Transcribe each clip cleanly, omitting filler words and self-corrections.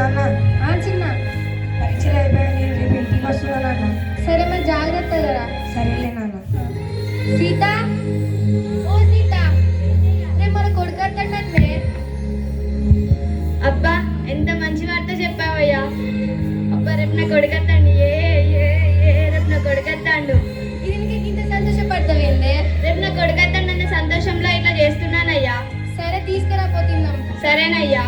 అన్న చిన్న పరీక్షలు అయిపోయాయి, నేను రేపు ఇంటికి వస్తున్నాను అన్న. సరే మరి జాగ్రత్త కదా. సరేలే నాన్న. సీత, ఓ సీత, రేపు మన కొడుకంటే. అబ్బా ఎంత మంచి వార్త చెప్పావయ్యా. అబ్బా రేపు నా కొడుకత్తాండు. రేపు నా కొడుకత్తాండు. ఇది నీకు ఇంత సంతోషపడతావేందే? రేపు నా కొడుకత్తాండు అన్న సంతోషంలో ఇట్లా చేస్తున్నానయ్యా. సరే తీసుకురాపోతున్నాం. సరేనయ్యా.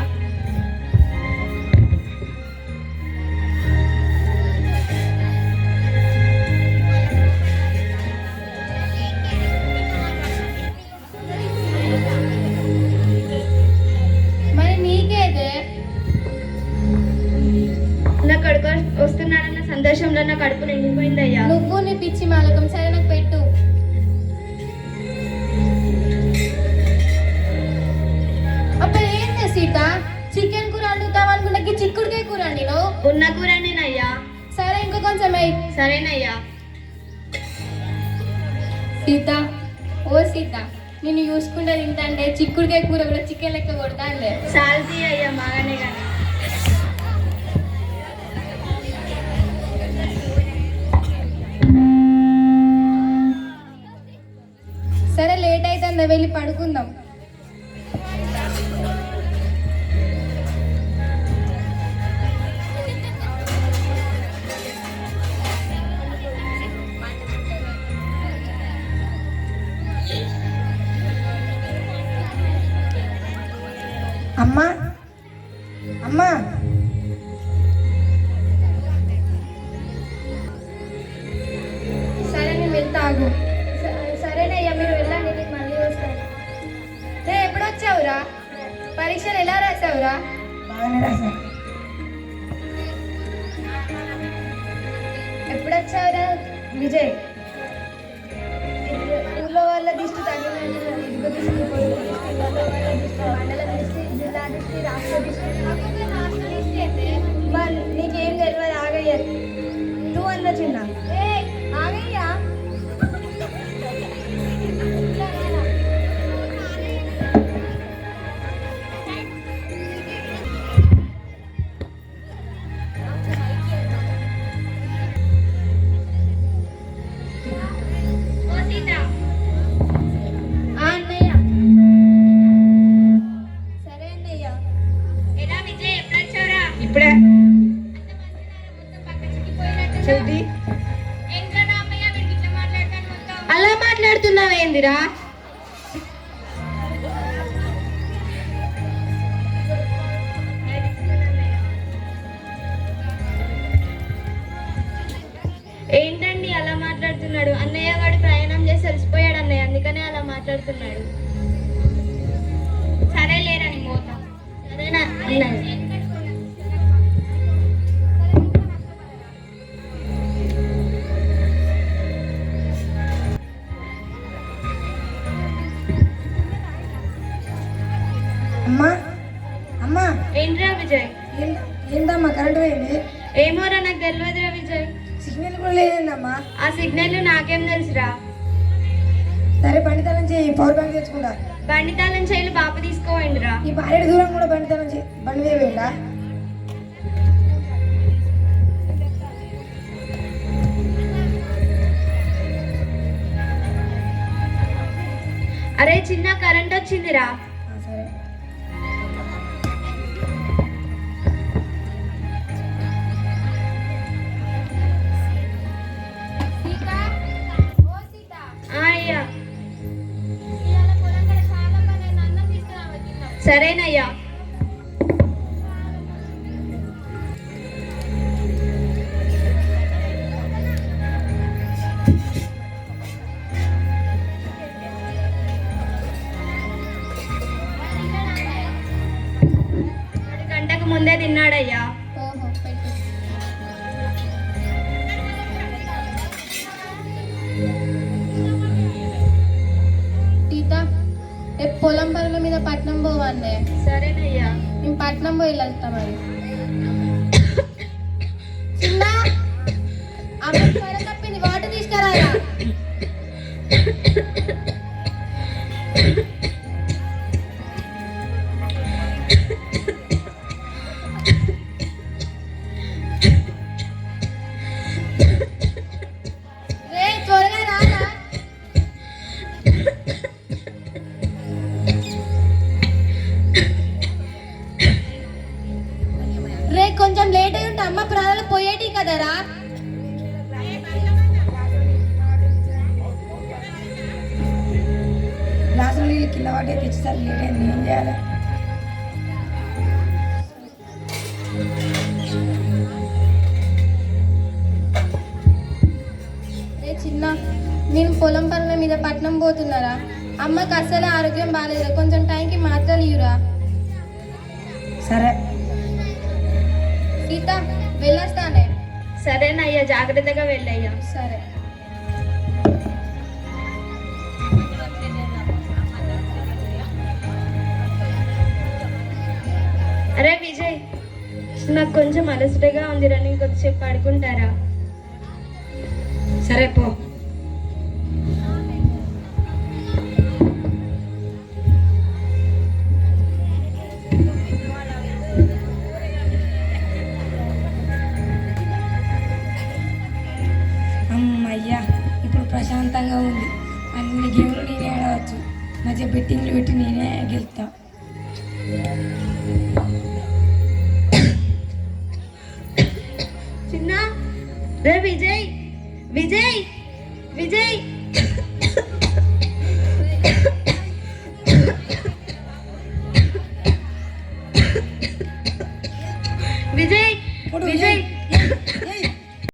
మరి నీకేదే? నా కొడుకు వస్తున్నాడన్న సంతోషంలో నా కడుపు నిండిపోయిందయ్యా. నువ్వు నీ పిచ్చి మాలకం. సరే నాకు పెట్టు. అబ్బా ఏందే సీత, చికెన్ కూర వండుతావు అనుకున్నా, చిక్కుడుకాయ కూర నేను. ఉన్న కూరనేనయ్యా. సరే ఇంకో కొంచెం వేయి. సరేనయ్యా. సీత, ఓ సీత, నేను చూసుకుంటే తింటాండే చిక్కుడుకాయ కూర కూడా చికెన్ లెక్క కొడతాండే. సాల్తీ అయ్యా బాగానే కానీ. సరే లేట్ అవుతుందా, వెళ్ళి పడుకుందాం. అమ్మా అమ్మా సరే నేను వెళ్తాగు. సరేనయ్యా మీరు వెళ్ళండి, నేను మళ్ళీ వస్తాను. రే ఎప్పుడు వచ్చావురా? పరీక్షలు ఎలా రాసావురా? బాగానే రాశాను. ఎప్పుడు వచ్చావురా విజయ్? ఊళ్ళో వాళ్ళ దిష్టి తగిలినట్టు ఇదిగో దిష్టి, పొరుగు దిష్టి, ఊళ్ళో వాళ్ళ దిష్టి, మండల దిష్టి, జిల్లా దిష్టి, రాష్ట్ర దిష్టి. మరి నీకేం తెలియదు, ఆగయ్య. నువ్వు అన్న చిన్న ఆగయ్యా. అన్నయ్య. సరే అన్నయ్య. ఎలా విజయ్ ఎప్పుడు వచ్చావురా? ఇప్పుడే చెల్లి. ఏంట్రా నా అమ్మయ్య వీడికి ఇట్లా మాట్లాడతాను మొత్తం. అలా మాట్లాడుతున్నావేందిరా? ఏంటండి అలా మాట్లాడుతున్నాడు? అన్నయ్య వాడు ప్రయాణం చేసి అలసిపోయాడు అన్నయ్య, అందుకనే అలా మాట్లాడుతున్నాడు. సరే లేరని మోత. సరేనా అన్నయ్య. అమ్మా అమ్మా ఏంట్రా విజయ్? ఏందమ్మా కరెంట్ పోయింది? ఏమోరా నాకు తెలియదురా విజయ్. సిగ్నల్ కూడా లేదండమ్మా. ఆ సిగ్నల్ నాకేం తెలుసురా? సరే బండితనం చేయి, పవర్ బ్యాంక్ తెచ్చుకుంటా. బండి తాళం చేయలు బాపు తీసుకోవండిరా. ఈ భార్య దూరం కూడా బండితనం చేయి, బండి మీద పోయిందా? అరే చిన్న కరెంట్ వచ్చిందిరా. సరే సీత, ఓ సీత, అయ్యా ఇవాళ పొలం కాడ చాలా పని అయింది. అన్నం తీసుకురావాలి తిందాం. సరేనయ్యా. గంటకు ముందే తిన్నాడయ్యా. ఓహో పెట్టు. సీత, రేపు పొలం పనుల మీద పట్నం పోవాలే. సరేనయ్యా. మేము పట్నం పోయి వెళ్తాం. మరి చిన్న అమ్మ త్వర తప్పింది, వాటర్ తీసుకురారా. కదరా. గ్లాసులు నీళ్ళు కింద పట్టే తెచ్చేసరికి లేట్ అయింది, ఏం చేయాలి? ఏ చిన్న, నేను పొలం పనుల మీద పట్నం పోతున్నారా. అమ్మకి అస్సలే ఆరోగ్యం బాగాలేదు, కొంచెం టైంకి మాత్రలు ఇవ్వరా. సరే. సీత వెళ్ళొస్తానే. సరేనయ్యా, జాగ్రత్తగా వెళ్ళయ్యా. సరే. అరే విజయ్, నాకు కొంచెం అలసటగా ఉంది, రన్నింగ్ కొద్దిసేపు పడుకుంటారా? సరే పో. అమ్మయ్యా, ఇప్పుడు ప్రశాంతంగా ఉంది. అన్ని గేమ్లు నేనే ఆడవచ్చు. మధ్య బెట్టింగ్లు పెట్టి నేనే గెలుస్తా. చిన్న, రే విజయ్, విజయ్, విజయ్.